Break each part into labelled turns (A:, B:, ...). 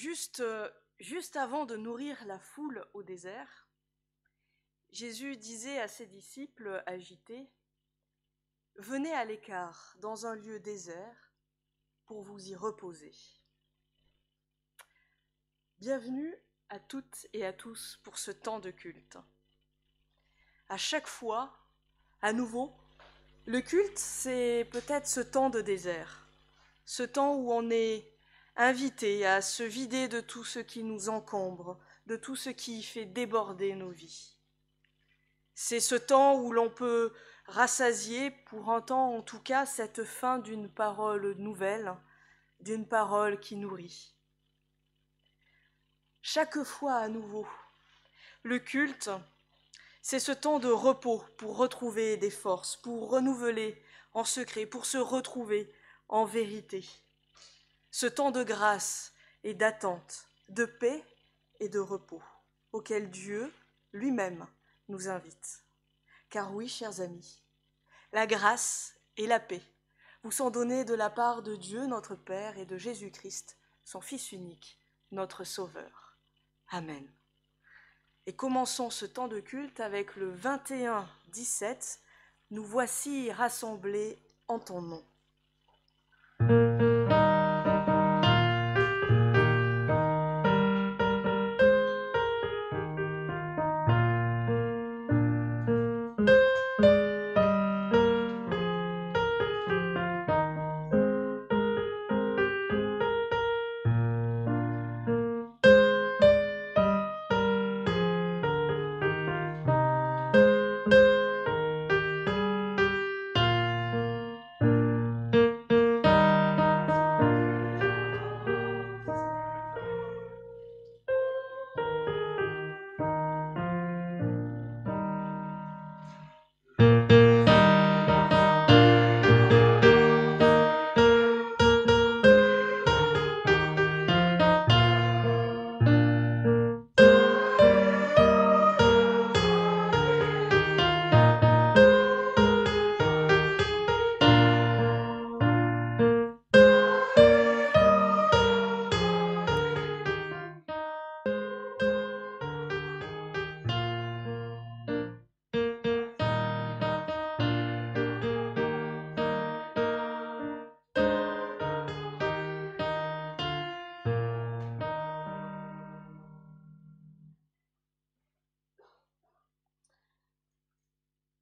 A: Juste, juste avant de nourrir la foule au désert, Jésus disait à ses disciples agités, « Venez à l'écart, dans un lieu désert, pour vous y reposer. » Bienvenue à toutes et à tous pour ce temps de culte. À chaque fois, à nouveau, le culte, c'est peut-être ce temps de désert, ce temps où on est invité à se vider de tout ce qui nous encombre, de tout ce qui fait déborder nos vies. C'est ce temps où l'on peut rassasier, pour un temps en tout cas, cette faim d'une parole nouvelle, d'une parole qui nourrit. Chaque fois à nouveau, le culte, c'est ce temps de repos pour retrouver des forces, pour renouveler en secret, pour se retrouver en vérité. Ce temps de grâce et d'attente, de paix et de repos, auquel Dieu lui-même nous invite. Car oui, chers amis, la grâce et la paix vous sont données de la part de Dieu notre Père et de Jésus-Christ, son Fils unique, notre Sauveur. Amen. Et commençons ce temps de culte avec le 21-17. Nous voici rassemblés en ton nom.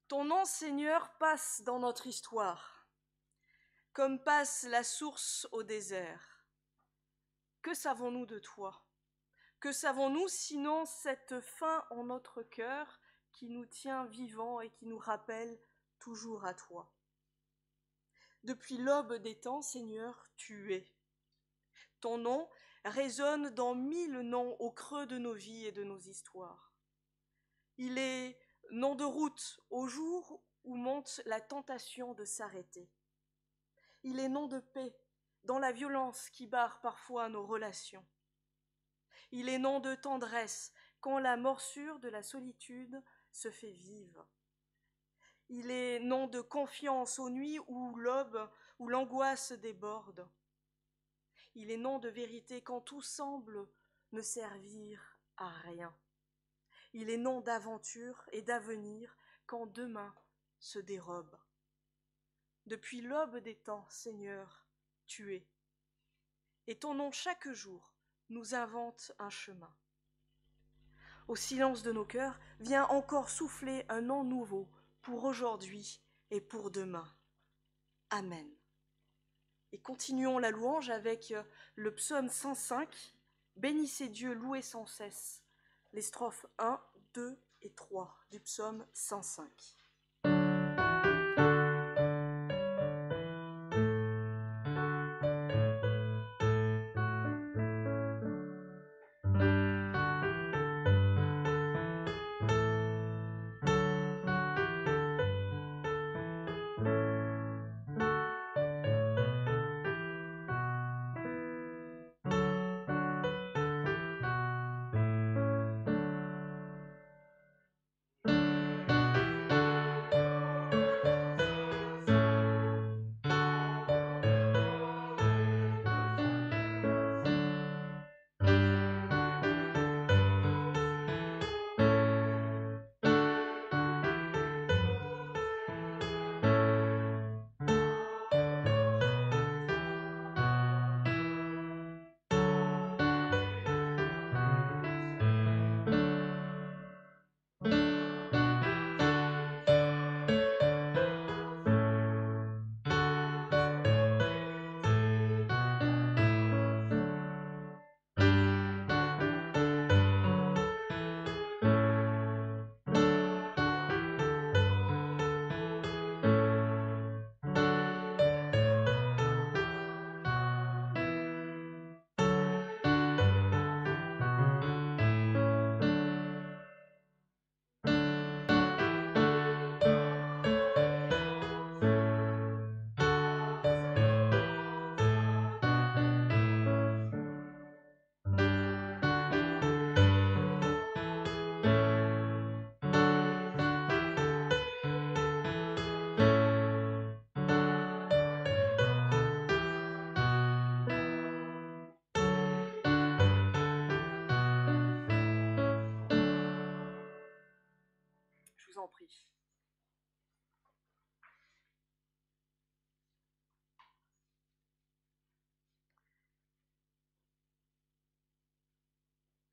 A: Ton nom, Seigneur, passe dans notre histoire, comme passe la source au désert. Que savons-nous de toi? Que savons-nous sinon cette faim en notre cœur qui nous tient vivants et qui nous rappelle toujours à toi? Depuis l'aube des temps, Seigneur, tu es. Ton nom résonne dans 1000 noms au creux de nos vies et de nos histoires. Il est nom de route au jour où monte la tentation de s'arrêter. Il est nom de paix dans la violence qui barre parfois nos relations. Il est nom de tendresse quand la morsure de la solitude se fait vive. Il est nom de confiance aux nuits où l'aube, où l'angoisse déborde. Il est nom de vérité quand tout semble ne servir à rien. Il est nom d'aventure et d'avenir quand demain se dérobe. Depuis l'aube des temps, Seigneur, tu es. Et ton nom chaque jour nous invente un chemin. Au silence de nos cœurs, viens encore souffler un nom nouveau pour aujourd'hui et pour demain. Amen. Et continuons la louange avec le psaume 105. Bénissez Dieu, louez sans cesse. Les strophes 1, 2 et 3 du psaume 105.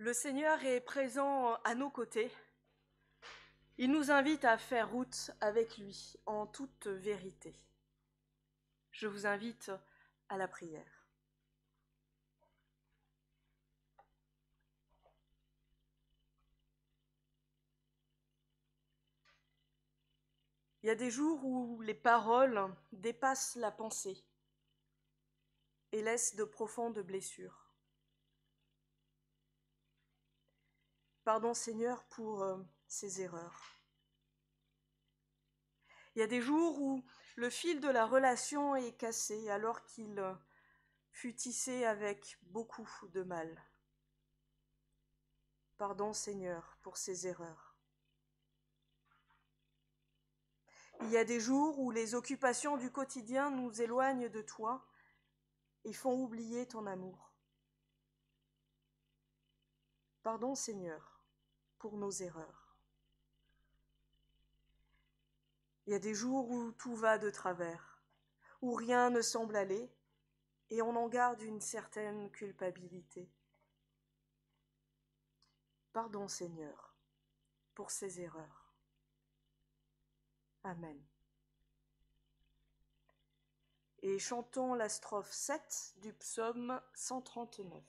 A: Le Seigneur est présent à nos côtés. Il nous invite à faire route avec lui en toute vérité. Je vous invite à la prière. Il y a des jours où les paroles dépassent la pensée et laissent de profondes blessures. Pardon Seigneur pour ces erreurs. Il y a des jours où le fil de la relation est cassé alors qu'il fut tissé avec beaucoup de mal. Pardon Seigneur pour ces erreurs. Il y a des jours où les occupations du quotidien nous éloignent de toi et font oublier ton amour. Pardon Seigneur pour nos erreurs. Il y a des jours où tout va de travers, où rien ne semble aller et on en garde une certaine culpabilité. Pardon Seigneur pour ces erreurs. Amen. Et chantons la strophe 7 du psaume 139.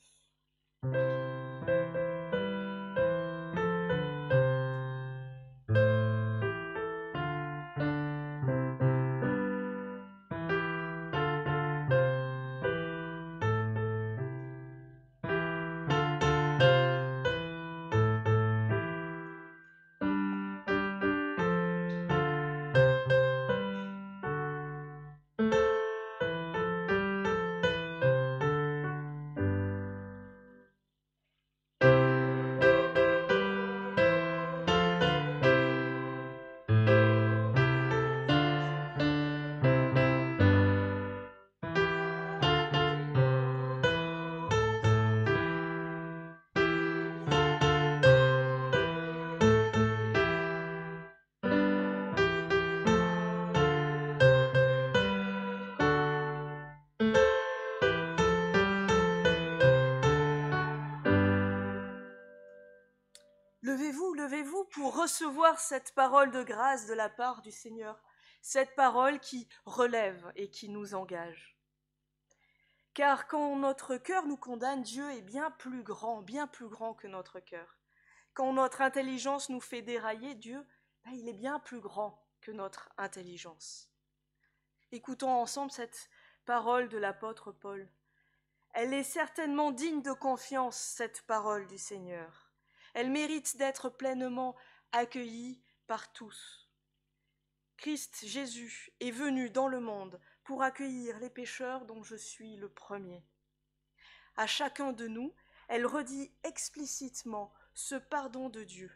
A: Levez-vous, levez-vous pour recevoir cette parole de grâce de la part du Seigneur, cette parole qui relève et qui nous engage. Car quand notre cœur nous condamne, Dieu est bien plus grand que notre cœur. Quand notre intelligence nous fait dérailler, Dieu, il est bien plus grand que notre intelligence. Écoutons ensemble cette parole de l'apôtre Paul. Elle est certainement digne de confiance, cette parole du Seigneur. Elle mérite d'être pleinement accueillie par tous. Christ Jésus est venu dans le monde pour accueillir les pécheurs dont je suis le premier. À chacun de nous, elle redit explicitement ce pardon de Dieu.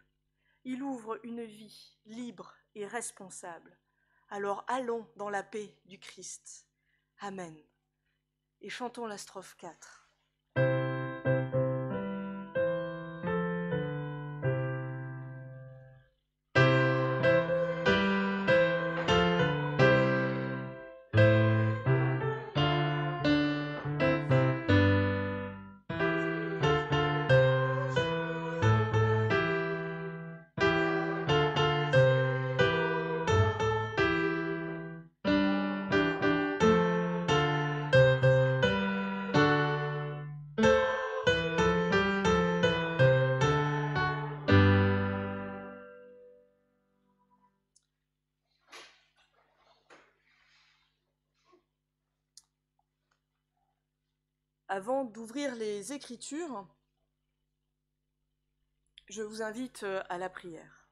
A: Il ouvre une vie libre et responsable. Alors allons dans la paix du Christ. Amen. Et chantons la strophe 4. Avant d'ouvrir les Écritures, je vous invite à la prière.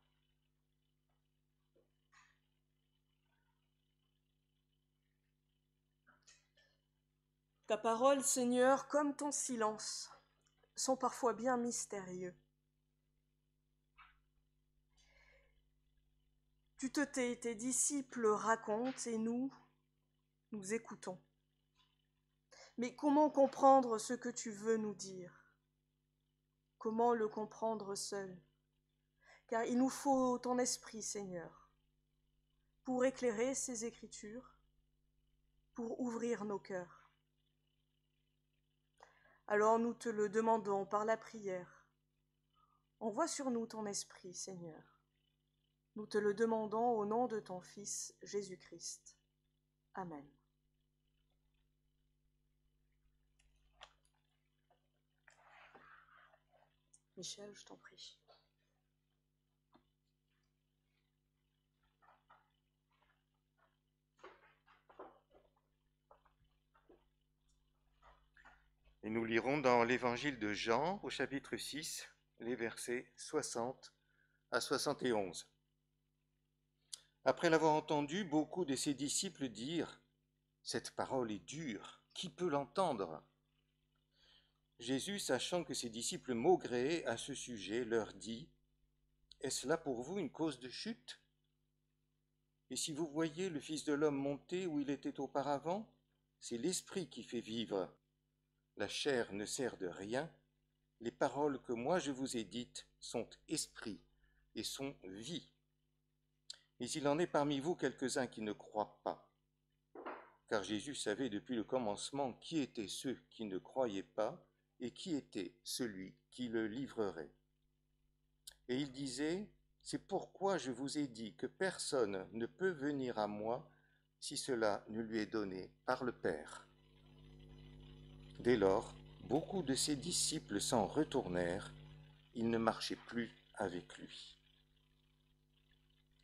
A: Ta parole, Seigneur, comme ton silence, sont parfois bien mystérieux. Tu te tais, tes disciples racontent et nous écoutons. Mais comment comprendre ce que tu veux nous dire? Comment le comprendre seul? Car il nous faut ton esprit, Seigneur, pour éclairer ces Écritures, pour ouvrir nos cœurs. Alors nous te le demandons par la prière, Envoie sur nous ton esprit, Seigneur. Nous te le demandons au nom de ton Fils, Jésus-Christ. Amen. Michel, je t'en prie.
B: Et nous lirons dans l'évangile de Jean, au chapitre 6, les versets 60 à 71. Après l'avoir entendu, beaucoup de ses disciples dirent : « Cette parole est dure, qui peut l'entendre ?» Jésus, sachant que ses disciples maugréaient à ce sujet, leur dit : « Est-ce là pour vous une cause de chute ? Et si vous voyez le Fils de l'homme monter où il était auparavant, c'est l'Esprit qui fait vivre. La chair ne sert de rien. Les paroles que moi je vous ai dites sont esprit et sont vie. Mais il en est parmi vous quelques-uns qui ne croient pas. » Car Jésus savait depuis le commencement qui étaient ceux qui ne croyaient pas et qui était celui qui le livrerait. Et il disait : « C'est pourquoi je vous ai dit que personne ne peut venir à moi si cela ne lui est donné par le Père. » Dès lors, beaucoup de ses disciples s'en retournèrent, ils ne marchaient plus avec lui.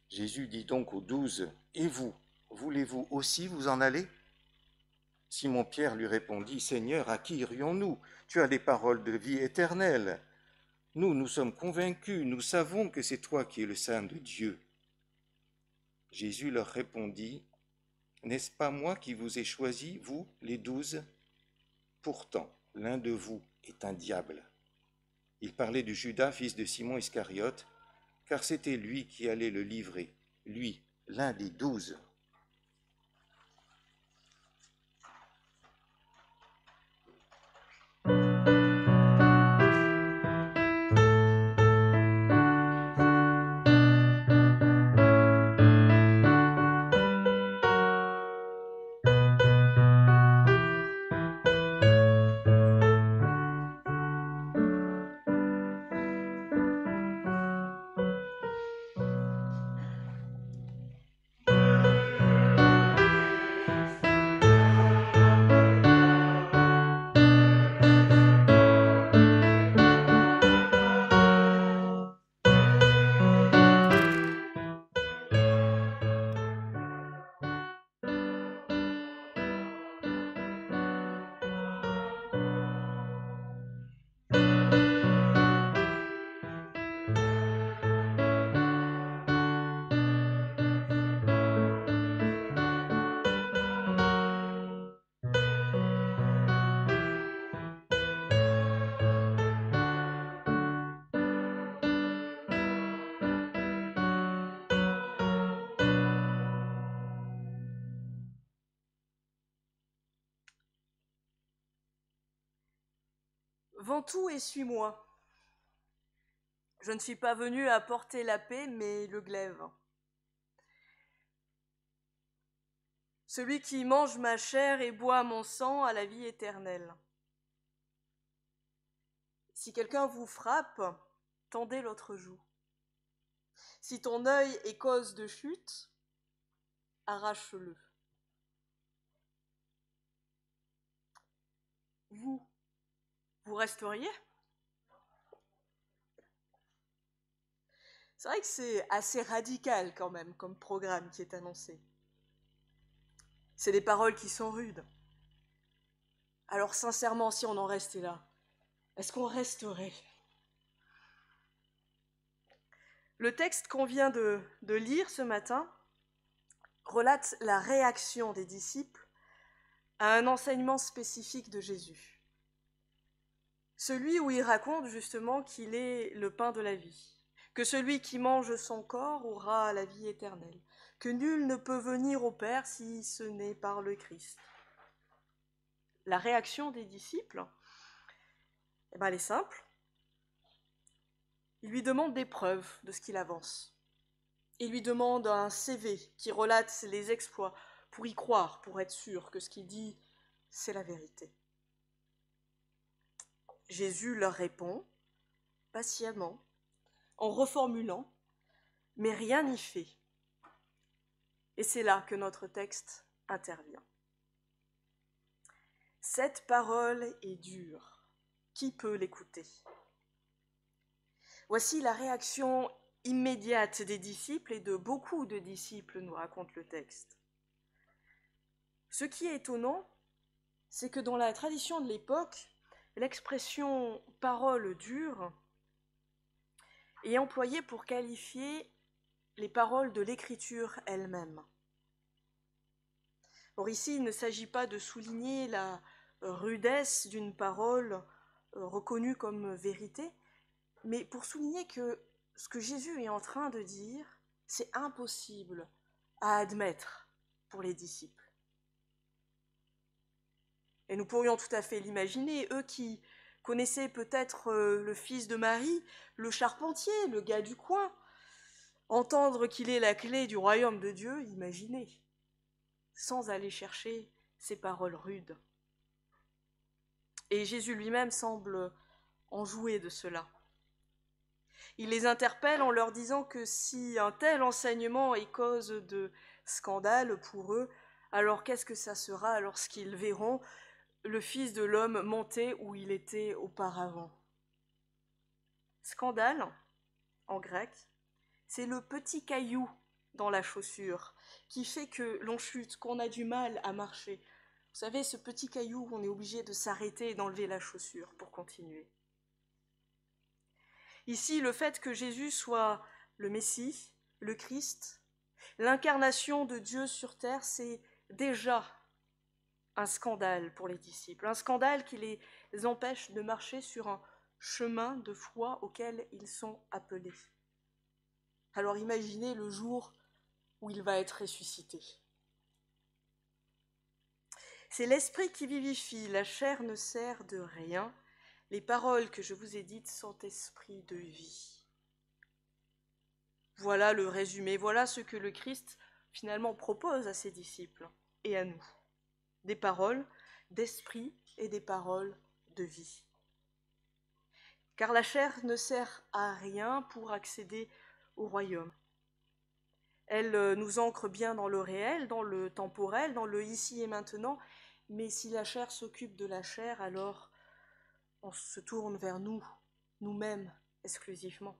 B: Jésus dit donc aux 12 : « Et vous, voulez-vous aussi vous en aller ? » Simon-Pierre lui répondit : « Seigneur, à qui irions-nous ? Tu as les paroles de vie éternelle. Nous sommes convaincus, nous savons que c'est toi qui es le Saint de Dieu. » Jésus leur répondit : « N'est-ce pas moi qui vous ai choisis, vous, les 12 ? Pourtant, l'un de vous est un diable. » Il parlait de Judas, fils de Simon Iscariote, car c'était lui qui allait le livrer, lui, l'un des 12.
A: Ventoux et suis-moi. Je ne suis pas venu apporter la paix, mais le glaive. Celui qui mange ma chair et boit mon sang a la vie éternelle. Si quelqu'un vous frappe, tendez l'autre joue. Si ton œil est cause de chute, arrache-le. Vous resteriez ? C'est vrai que c'est assez radical quand même comme programme qui est annoncé. C'est des paroles qui sont rudes. Alors sincèrement, si on en restait là, est-ce qu'on resterait ? Le texte qu'on vient de lire ce matin relate la réaction des disciples à un enseignement spécifique de Jésus. Celui où il raconte justement qu'il est le pain de la vie, que celui qui mange son corps aura la vie éternelle, que nul ne peut venir au Père si ce n'est par le Christ. La réaction des disciples, elle est simple. Ils lui demandent des preuves de ce qu'il avance. Ils lui demandent un CV qui relate les exploits pour y croire, pour être sûr que ce qu'il dit, c'est la vérité. Jésus leur répond patiemment, en reformulant, mais rien n'y fait. Et c'est là que notre texte intervient. Cette parole est dure. Qui peut l'écouter ? Voici la réaction immédiate des disciples et de beaucoup de disciples, nous raconte le texte. Ce qui est étonnant, c'est que dans la tradition de l'époque, l'expression « parole dure » est employée pour qualifier les paroles de l'écriture elle-même. Or ici, il ne s'agit pas de souligner la rudesse d'une parole reconnue comme vérité, mais pour souligner que ce que Jésus est en train de dire, c'est impossible à admettre pour les disciples. Et nous pourrions tout à fait l'imaginer, eux qui connaissaient peut-être le fils de Marie, le charpentier, le gars du coin, entendre qu'il est la clé du royaume de Dieu, imaginez, sans aller chercher ces paroles rudes. Et Jésus lui-même semble enjoué de cela. Il les interpelle en leur disant que si un tel enseignement est cause de scandale pour eux, alors qu'est-ce que ça sera lorsqu'ils verront le Fils de l'homme monter où il était auparavant ? Scandale, en grec, c'est le petit caillou dans la chaussure qui fait que l'on chute, qu'on a du mal à marcher. Vous savez, ce petit caillou où on est obligé de s'arrêter et d'enlever la chaussure pour continuer. Ici, le fait que Jésus soit le Messie, le Christ, l'incarnation de Dieu sur terre, c'est déjà un scandale pour les disciples, un scandale qui les empêche de marcher sur un chemin de foi auquel ils sont appelés. Alors imaginez le jour où il va être ressuscité. C'est l'esprit qui vivifie, la chair ne sert de rien. Les paroles que je vous ai dites sont esprit de vie. Voilà le résumé, voilà ce que le Christ finalement propose à ses disciples et à nous. Des paroles d'esprit et des paroles de vie. Car la chair ne sert à rien pour accéder au royaume. Elle nous ancre bien dans le réel, dans le temporel, dans le ici et maintenant, mais si la chair s'occupe de la chair, alors on se tourne vers nous, nous-mêmes exclusivement.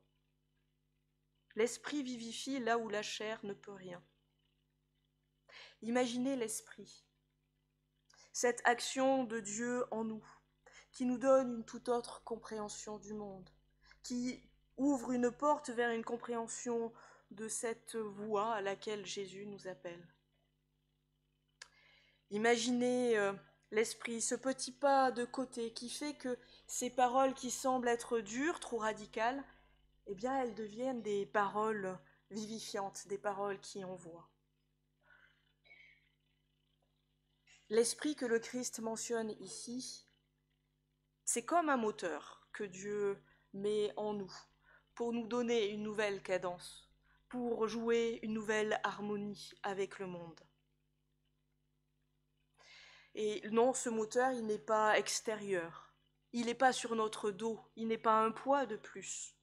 A: L'esprit vivifie là où la chair ne peut rien. Imaginez l'esprit, cette action de Dieu en nous, qui nous donne une toute autre compréhension du monde, qui ouvre une porte vers une compréhension de cette voie à laquelle Jésus nous appelle. Imaginez l'esprit, ce petit pas de côté qui fait que ces paroles qui semblent être dures, trop radicales, eh bien elles deviennent des paroles vivifiantes, des paroles qui envoient. L'esprit que le Christ mentionne ici, c'est comme un moteur que Dieu met en nous pour nous donner une nouvelle cadence, pour jouer une nouvelle harmonie avec le monde. Et non, ce moteur, il n'est pas extérieur, il n'est pas sur notre dos, il n'est pas un poids de plus.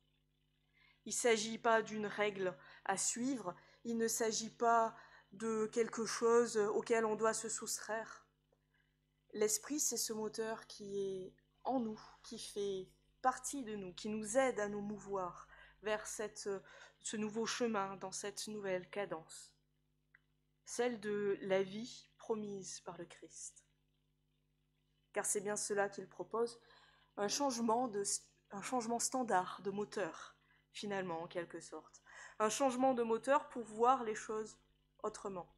A: Il ne s'agit pas d'une règle à suivre, il ne s'agit pas de quelque chose auquel on doit se soustraire. L'esprit, c'est ce moteur qui est en nous, qui fait partie de nous, qui nous aide à nous mouvoir vers ce nouveau chemin, dans cette nouvelle cadence, celle de la vie promise par le Christ. Car c'est bien cela qu'il propose, un changement standard de moteur, finalement, en quelque sorte. Un changement de moteur pour voir les choses autrement,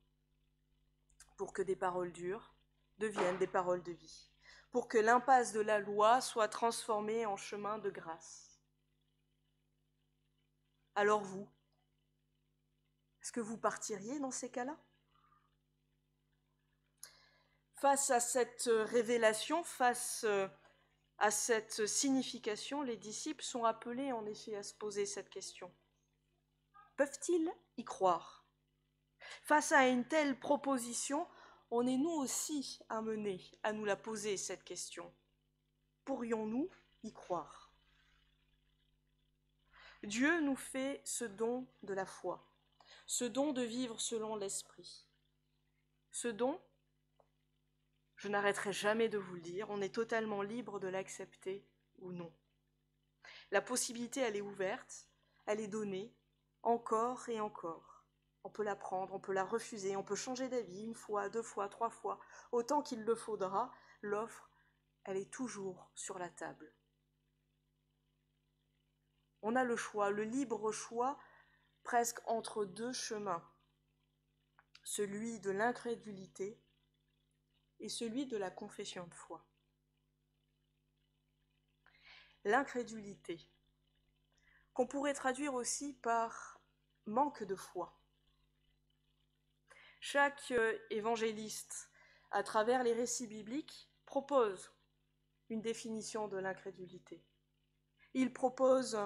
A: pour que des paroles dures deviennent des paroles de vie, pour que l'impasse de la loi soit transformée en chemin de grâce. Alors vous, est-ce que vous partiriez dans ces cas-là ? Face à cette révélation, face à cette signification, les disciples sont appelés en effet à se poser cette question. Peuvent-ils y croire ? Face à une telle proposition, on est nous aussi amenés à nous la poser, cette question. Pourrions-nous y croire ? Dieu nous fait ce don de la foi, ce don de vivre selon l'Esprit. Ce don, je n'arrêterai jamais de vous le dire, on est totalement libre de l'accepter ou non. La possibilité, elle est ouverte, elle est donnée, encore et encore. On peut la prendre, on peut la refuser, on peut changer d'avis une fois, 2 fois, 3 fois, autant qu'il le faudra. L'offre, elle est toujours sur la table. On a le choix, le libre choix, presque entre 2 chemins, celui de l'incrédulité et celui de la confession de foi. L'incrédulité, qu'on pourrait traduire aussi par manque de foi. Chaque évangéliste, à travers les récits bibliques, propose une définition de l'incrédulité. Il propose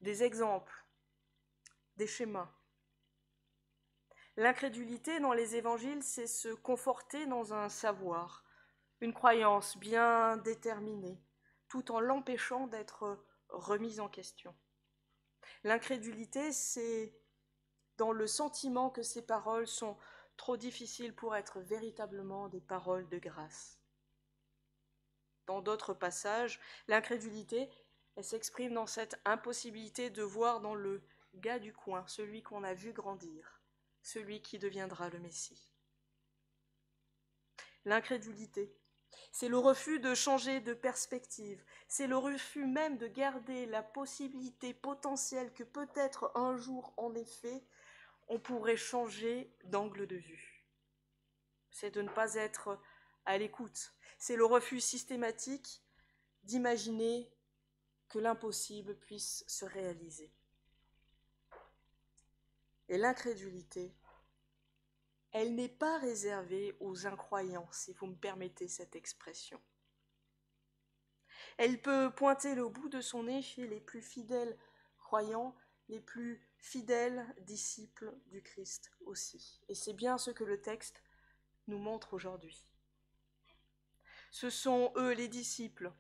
A: des exemples, des schémas. L'incrédulité dans les évangiles, c'est se conforter dans un savoir, une croyance bien déterminée, tout en l'empêchant d'être remise en question. L'incrédulité, c'est dans le sentiment que ces paroles sont trop difficiles pour être véritablement des paroles de grâce. Dans d'autres passages, l'incrédulité, elle s'exprime dans cette impossibilité de voir dans le gars du coin, celui qu'on a vu grandir, celui qui deviendra le Messie. L'incrédulité, c'est le refus de changer de perspective, c'est le refus même de garder la possibilité potentielle que peut-être un jour, en effet, on pourrait changer d'angle de vue. C'est de ne pas être à l'écoute. C'est le refus systématique d'imaginer que l'impossible puisse se réaliser. Et l'incrédulité, elle n'est pas réservée aux incroyants, si vous me permettez cette expression. Elle peut pointer le bout de son nez chez les plus fidèles croyants, les plus fidèles disciples du Christ aussi. Et c'est bien ce que le texte nous montre aujourd'hui. Ce sont eux, les disciples,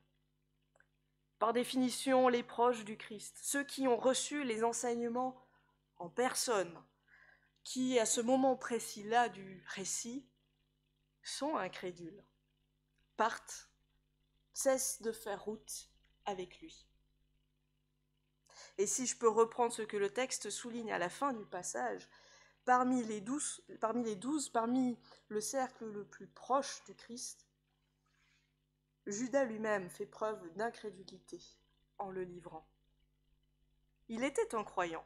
A: par définition les proches du Christ, ceux qui ont reçu les enseignements en personne, qui, à ce moment précis-là du récit, sont incrédules, partent, cessent de faire route avec lui. Et si je peux reprendre ce que le texte souligne à la fin du passage, parmi le cercle le plus proche du Christ, Judas lui-même fait preuve d'incrédulité en le livrant. Il était un croyant,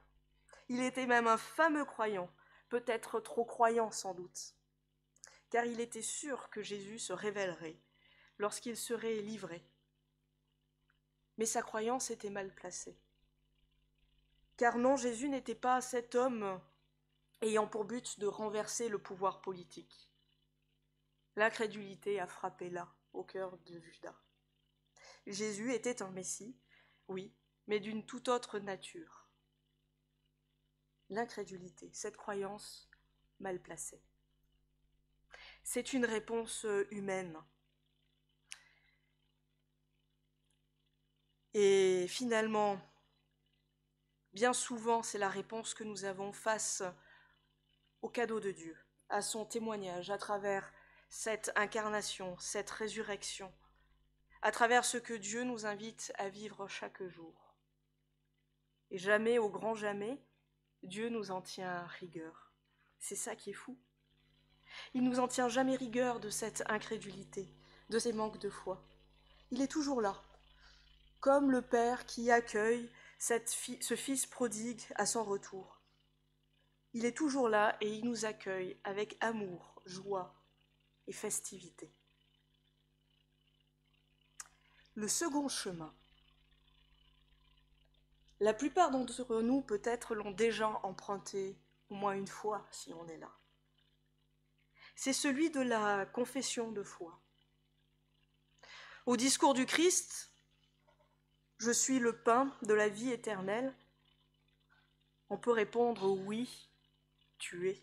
A: il était même un fameux croyant, peut-être trop croyant sans doute, car il était sûr que Jésus se révélerait lorsqu'il serait livré. Mais sa croyance était mal placée. Car non, Jésus n'était pas cet homme ayant pour but de renverser le pouvoir politique. L'incrédulité a frappé là, au cœur de Judas. Jésus était un Messie, oui, mais d'une toute autre nature. L'incrédulité, cette croyance mal placée. C'est une réponse humaine. Et finalement, bien souvent, c'est la réponse que nous avons face au cadeau de Dieu, à son témoignage, à travers cette incarnation, cette résurrection, à travers ce que Dieu nous invite à vivre chaque jour. Et jamais, au grand jamais, Dieu nous en tient rigueur. C'est ça qui est fou. Il nous en tient jamais rigueur de cette incrédulité, de ces manques de foi. Il est toujours là, comme le Père qui accueille ce fils prodigue à son retour. Il est toujours là et il nous accueille avec amour, joie et festivité. Le second chemin. La plupart d'entre nous, peut-être, l'ont déjà emprunté au moins une fois, si on est là. C'est celui de la confession de foi. Au discours du Christ, « Je suis le pain de la vie éternelle », on peut répondre « Oui, tu es ».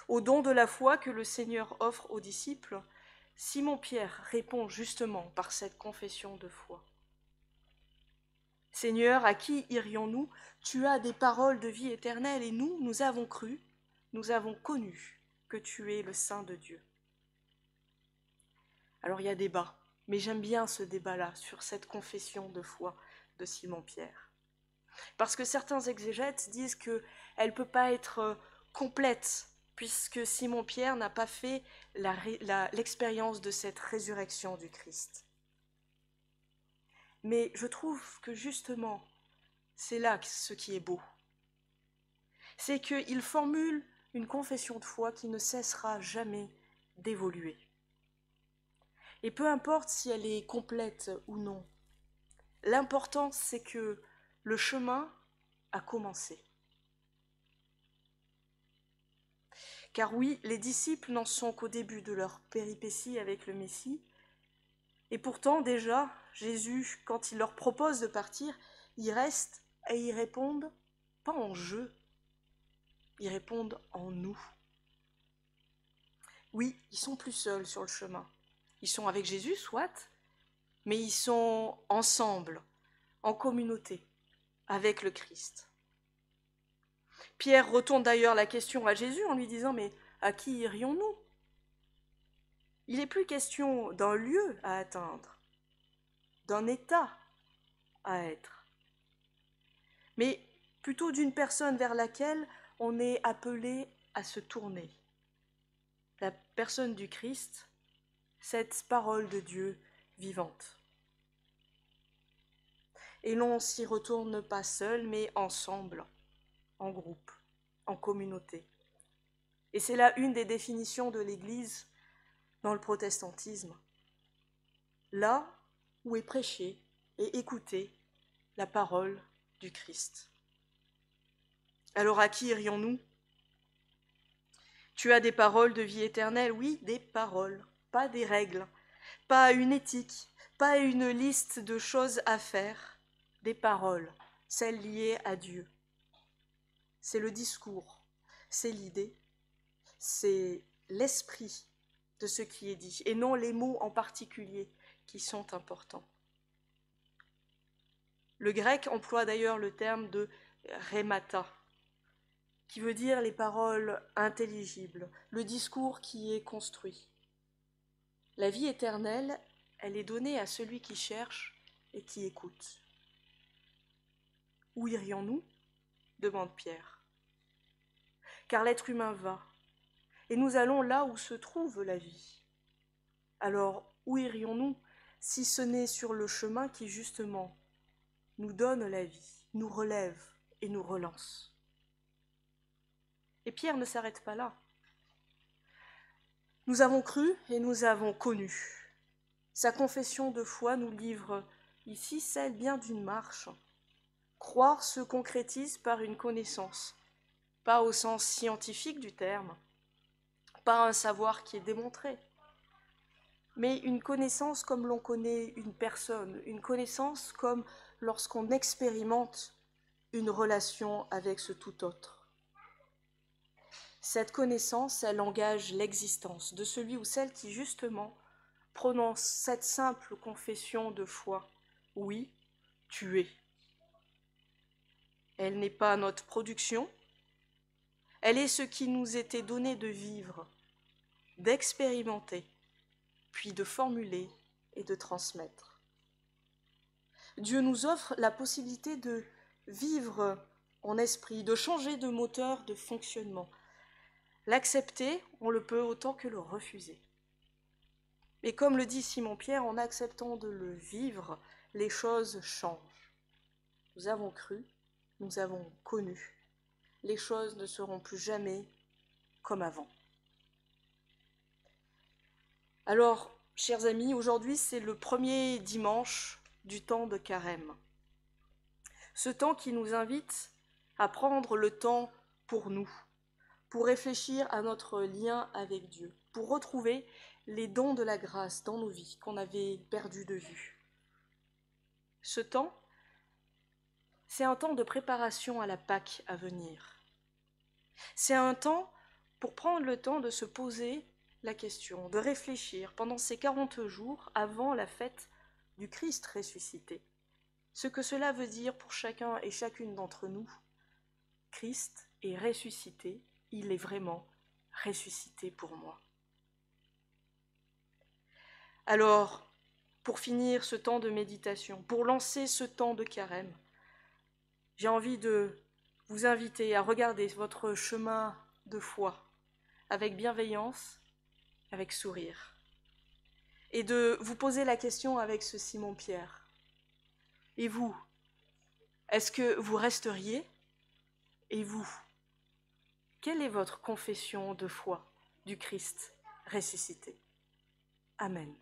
A: Au don de la foi que le Seigneur offre aux disciples, Simon-Pierre répond justement par cette confession de foi. Seigneur, à qui irions-nous? Tu as des paroles de vie éternelle et nous avons cru, nous avons connu que tu es le Saint de Dieu. Alors il y a débat, mais j'aime bien ce débat-là sur cette confession de foi de Simon-Pierre. Parce que certains exégètes disent qu'elle ne peut pas être complète, puisque Simon-Pierre n'a pas fait l'expérience de cette résurrection du Christ. Mais je trouve que justement, c'est là ce qui est beau. C'est qu'il formule une confession de foi qui ne cessera jamais d'évoluer. Et peu importe si elle est complète ou non, l'important c'est que le chemin a commencé. Car oui, les disciples n'en sont qu'au début de leur péripétie avec le Messie, et pourtant déjà, Jésus, quand il leur propose de partir, ils restent et ils répondent pas en jeu, ils répondent en nous. Oui, ils sont plus seuls sur le chemin. Ils sont avec Jésus, soit, mais ils sont ensemble, en communauté, avec le Christ. Pierre retourne d'ailleurs la question à Jésus en lui disant « Mais à qui irions-nous » Il n'est plus question d'un lieu à atteindre, d'un état à être, mais plutôt d'une personne vers laquelle on est appelé à se tourner. La personne du Christ, cette parole de Dieu vivante. Et l'on s'y retourne pas seul, mais ensemble, en groupe, en communauté. Et c'est là une des définitions de l'Église dans le protestantisme. Là où est prêchée et écoutée la parole du Christ. Alors à qui irions-nous? Tu as des paroles de vie éternelle, oui, des paroles, pas des règles, pas une éthique, pas une liste de choses à faire, des paroles, celles liées à Dieu. C'est le discours, c'est l'idée, c'est l'esprit de ce qui est dit, et non les mots en particulier qui sont importants. Le grec emploie d'ailleurs le terme de rhémata, qui veut dire les paroles intelligibles, le discours qui est construit. La vie éternelle, elle est donnée à celui qui cherche et qui écoute. Où irions-nous ? Demande Pierre. Car l'être humain va, et nous allons là où se trouve la vie. Alors, où irions-nous si ce n'est sur le chemin qui, justement, nous donne la vie, nous relève et nous relance ? Et Pierre ne s'arrête pas là. Nous avons cru et nous avons connu. Sa confession de foi nous livre ici celle bien d'une marche. Croire se concrétise par une connaissance, pas au sens scientifique du terme, pas un savoir qui est démontré, mais une connaissance comme l'on connaît une personne, une connaissance comme lorsqu'on expérimente une relation avec ce tout autre. Cette connaissance, elle engage l'existence de celui ou celle qui, justement, prononce cette simple confession de foi. Oui, tu es. Elle n'est pas notre production, elle est ce qui nous était donné de vivre, d'expérimenter, puis de formuler et de transmettre. Dieu nous offre la possibilité de vivre en esprit, de changer de moteur de fonctionnement. L'accepter, on le peut autant que le refuser. Et comme le dit Simon-Pierre, en acceptant de le vivre, les choses changent. Nous avons cru, nous avons connu. Les choses ne seront plus jamais comme avant. Alors, chers amis, aujourd'hui c'est le premier dimanche du temps de Carême. Ce temps qui nous invite à prendre le temps pour nous, pour réfléchir à notre lien avec Dieu, pour retrouver les dons de la grâce dans nos vies qu'on avait perdus de vue. Ce temps, c'est un temps de préparation à la Pâque à venir. C'est un temps pour prendre le temps de se poser la question, de réfléchir pendant ces 40 jours avant la fête du Christ ressuscité. ce que cela veut dire pour chacun et chacune d'entre nous. Christ est ressuscité, il est vraiment ressuscité pour moi. Alors, pour finir ce temps de méditation, pour lancer ce temps de carême, j'ai envie de vous inviter à regarder votre chemin de foi avec bienveillance, avec sourire, et de vous poser la question avec ce Simon-Pierre. Et vous, est-ce que vous resteriez? Et vous, quelle est votre confession de foi du Christ ressuscité? Amen.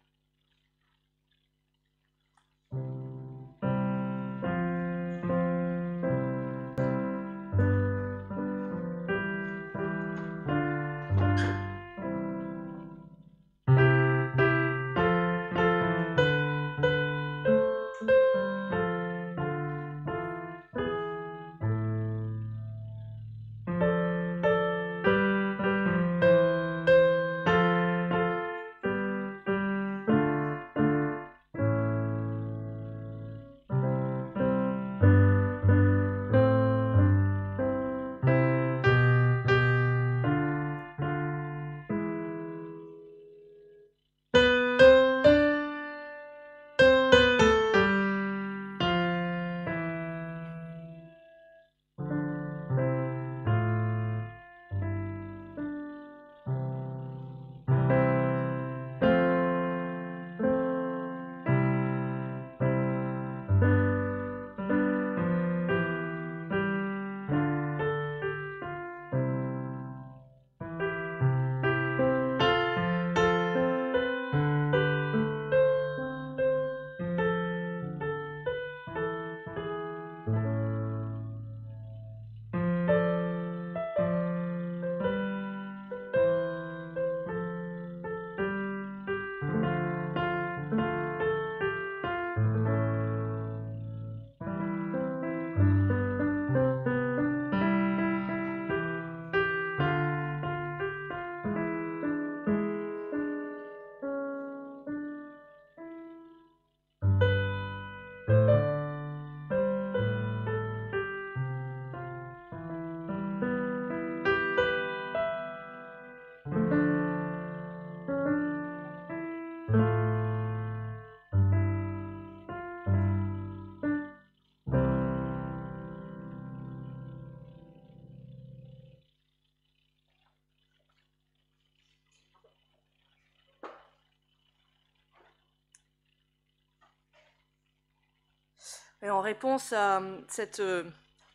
A: Et en réponse à cette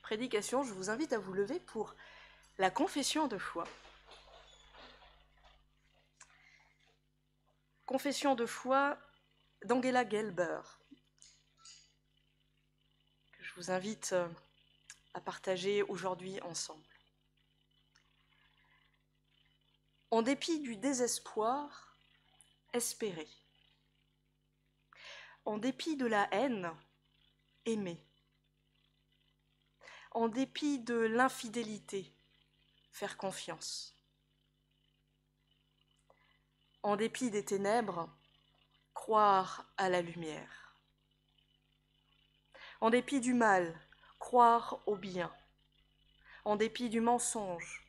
A: prédication, je vous invite à vous lever pour la confession de foi. Confession de foi d'Angela Gelber, que je vous invite à partager aujourd'hui ensemble. En dépit du désespoir, espérer. En dépit de la haine, aimer. En dépit de l'infidélité, faire confiance. En dépit des ténèbres, croire à la lumière. En dépit du mal, croire au bien. En dépit du mensonge,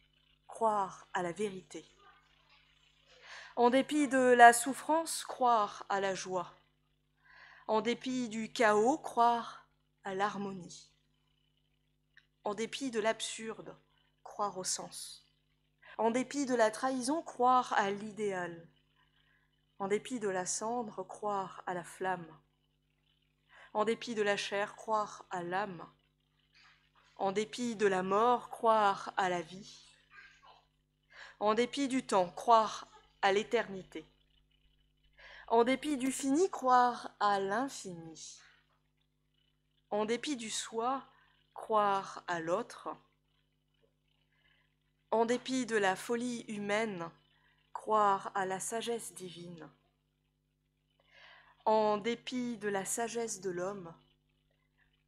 A: croire à la vérité. En dépit de la souffrance, croire à la joie. En dépit du chaos, croire à l'harmonie. En dépit de l'absurde, croire au sens. En dépit de la trahison, croire à l'idéal. En dépit de la cendre, croire à la flamme. En dépit de la chair, croire à l'âme. En dépit de la mort, croire à la vie. En dépit du temps, croire à l'éternité. En dépit du fini, croire à l'infini. En dépit du soi, croire à l'autre. En dépit de la folie humaine, croire à la sagesse divine. En dépit de la sagesse de l'homme,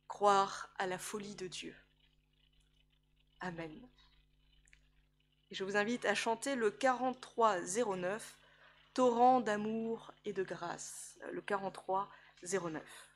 A: croire à la folie de Dieu. Amen. Et je vous invite à chanter le 4309, Torrent d'amour et de grâce, le 4309.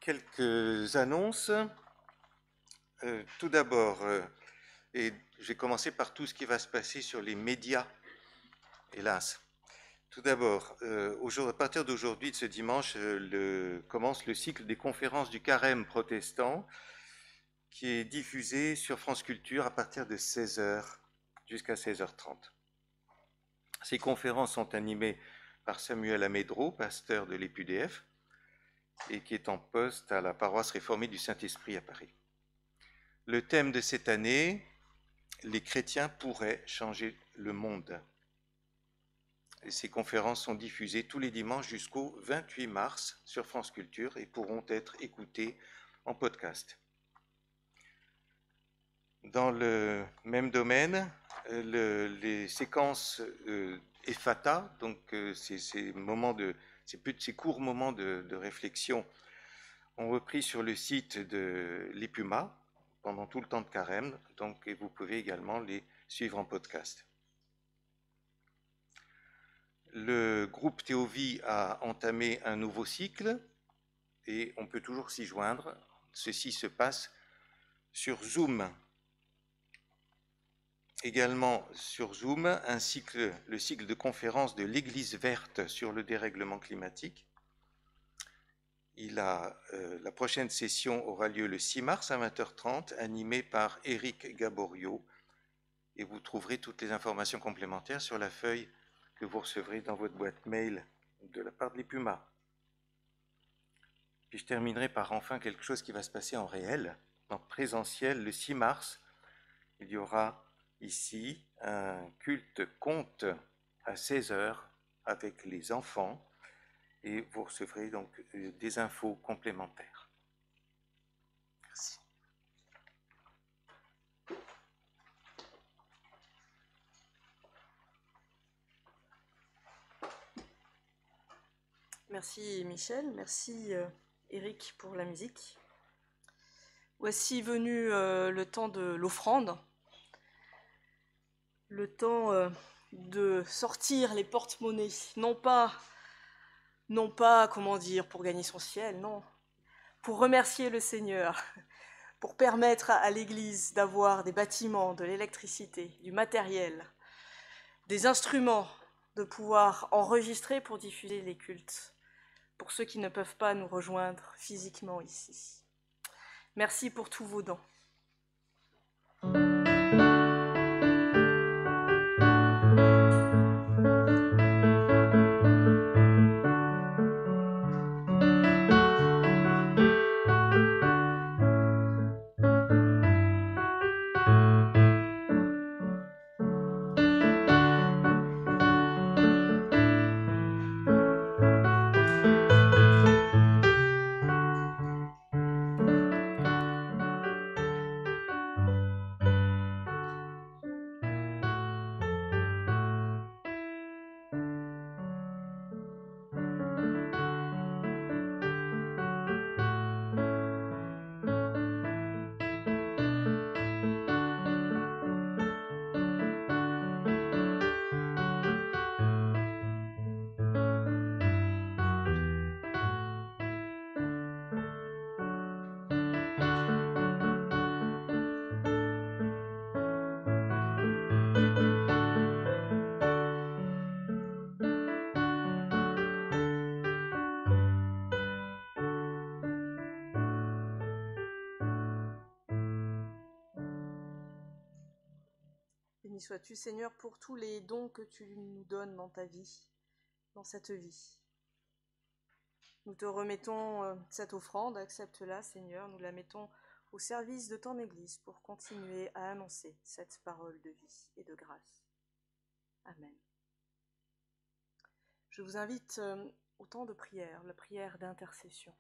B: Quelques annonces. Tout d'abord, et je vais commencer par tout ce qui va se passer sur les médias, hélas. Tout d'abord, à partir d'aujourd'hui, de ce dimanche, commence le cycle des conférences du Carême protestant qui est diffusé sur France Culture à partir de 16h jusqu'à 16h30. Ces conférences sont animées par Samuel Amédro, pasteur de l'EPUDF, et qui est en poste à la paroisse réformée du Saint-Esprit à Paris. Le thème de cette année, les chrétiens pourraient changer le monde. Et ces conférences sont diffusées tous les dimanches jusqu'au 28 mars sur France Culture et pourront être écoutées en podcast. Dans le même domaine, les séquences Ephata, donc ces courts moments de réflexion, ont repris sur le site de l'EPUMA pendant tout le temps de Carême, donc et vous pouvez également les suivre en podcast. Le groupe Théovie a entamé un nouveau cycle et on peut toujours s'y joindre. Ceci se passe sur Zoom. Également sur Zoom, le cycle de conférences de l'Église verte sur le dérèglement climatique. La prochaine session aura lieu le 6 mars à 20h30, animée par Éric Gaborio. Et vous trouverez toutes les informations complémentaires sur la feuille que vous recevrez dans votre boîte mail de la part de l'EPUMA. Puis je terminerai par enfin quelque chose qui va se passer en réel, en présentiel, le 6 mars. Il y aura ici un culte conte à 16h avec les enfants et vous recevrez donc des infos complémentaires. Merci.
A: Merci Michel, merci Éric pour la musique. Voici venu le temps de l'offrande, le temps de sortir les porte-monnaies, non pas, comment dire, pour gagner son ciel, non, pour remercier le Seigneur, pour permettre à l'Église d'avoir des bâtiments, de l'électricité, du matériel, des instruments, de pouvoir enregistrer pour diffuser les cultes, pour ceux qui ne peuvent pas nous rejoindre physiquement ici. Merci pour tous vos dons. Béni sois-tu, Seigneur, pour tous les dons que tu nous donnes dans ta vie, dans cette vie. Nous te remettons cette offrande, accepte-la, Seigneur, nous la mettons au service de ton Église pour continuer à annoncer cette parole de vie et de grâce. Amen. Je vous invite au temps de prière, la prière d'intercession.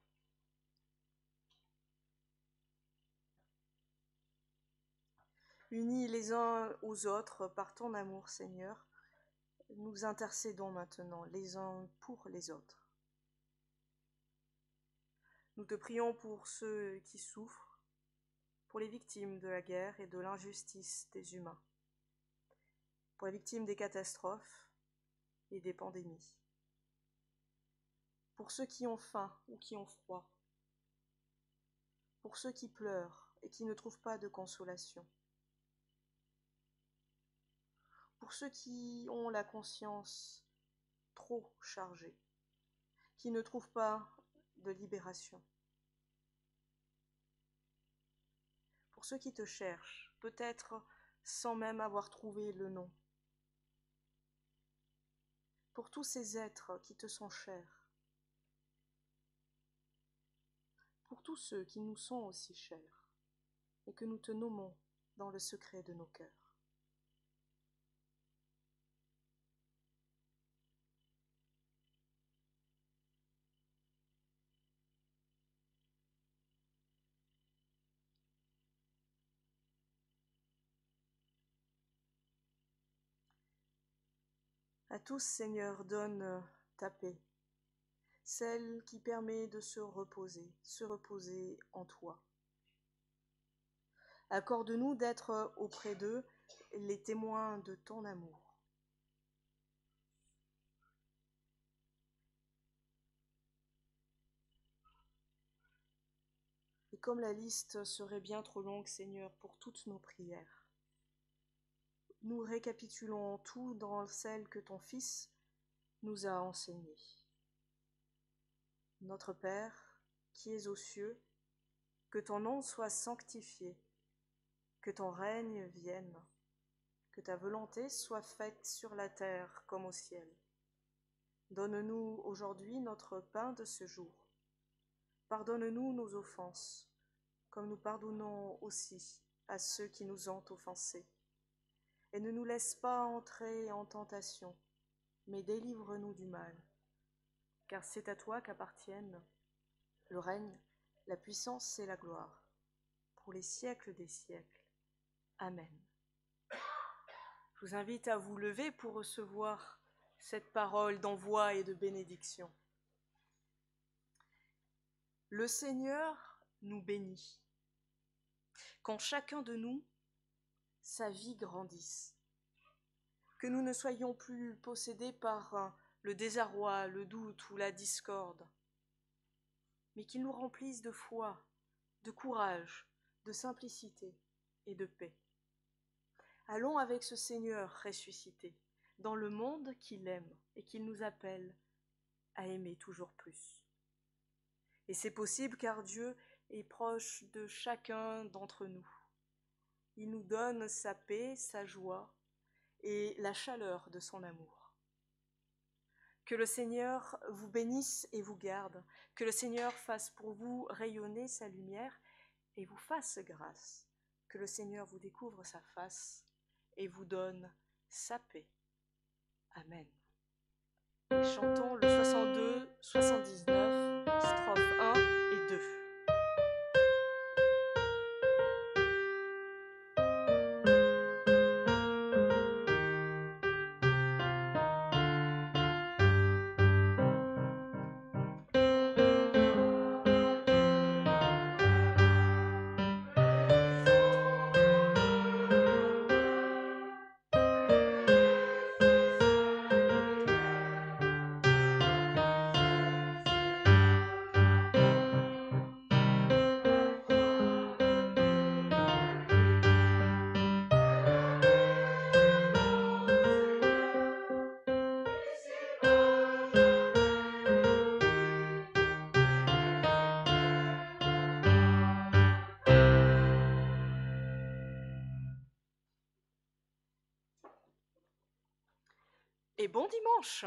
A: Unis les uns aux autres par ton amour, Seigneur, nous intercédons maintenant les uns pour les autres. Nous te prions pour ceux qui souffrent, pour les victimes de la guerre et de l'injustice des humains, pour les victimes des catastrophes et des pandémies, pour ceux qui ont faim ou qui ont froid, pour ceux qui pleurent et qui ne trouvent pas de consolation, pour ceux qui ont la conscience trop chargée, qui ne trouvent pas de libération, pour ceux qui te cherchent, peut-être sans même avoir trouvé le nom, pour tous ces êtres qui te sont chers, pour tous ceux qui nous sont aussi chers et que nous te nommons dans le secret de nos cœurs. À tous, Seigneur, donne ta paix, celle qui permet de se reposer en toi. Accorde-nous d'être auprès d'eux les témoins de ton amour. Et comme la liste serait bien trop longue, Seigneur, pour toutes nos prières, nous récapitulons tout dans celle que ton Fils nous a enseignée. Notre Père, qui es aux cieux, que ton nom soit sanctifié, que ton règne vienne, que ta volonté soit faite sur la terre comme au ciel. Donne-nous aujourd'hui notre pain de ce jour. Pardonne-nous nos offenses, comme nous pardonnons aussi à ceux qui nous ont offensés. Et ne nous laisse pas entrer en tentation, mais délivre-nous du mal. Car c'est à toi qu'appartiennent le règne, la puissance et la gloire, pour les siècles des siècles. Amen. Je vous invite à vous lever pour recevoir cette parole d'envoi et de bénédiction. Le Seigneur nous bénit. Qu'en chacun de nous, sa vie grandisse. Que nous ne soyons plus possédés par le désarroi, le doute ou la discorde, mais qu'il nous remplisse de foi, de courage, de simplicité et de paix. Allons avec ce Seigneur ressuscité dans le monde qu'il aime et qu'il nous appelle à aimer toujours plus. Et c'est possible car Dieu est proche de chacun d'entre nous. Il nous donne sa paix, sa joie et la chaleur de son amour. Que le Seigneur vous bénisse et vous garde, que le Seigneur fasse pour vous rayonner sa lumière et vous fasse grâce, que le Seigneur vous découvre sa face et vous donne sa paix. Amen. Et chantons le 62, 79, strophes 1 et 2. Et bon dimanche!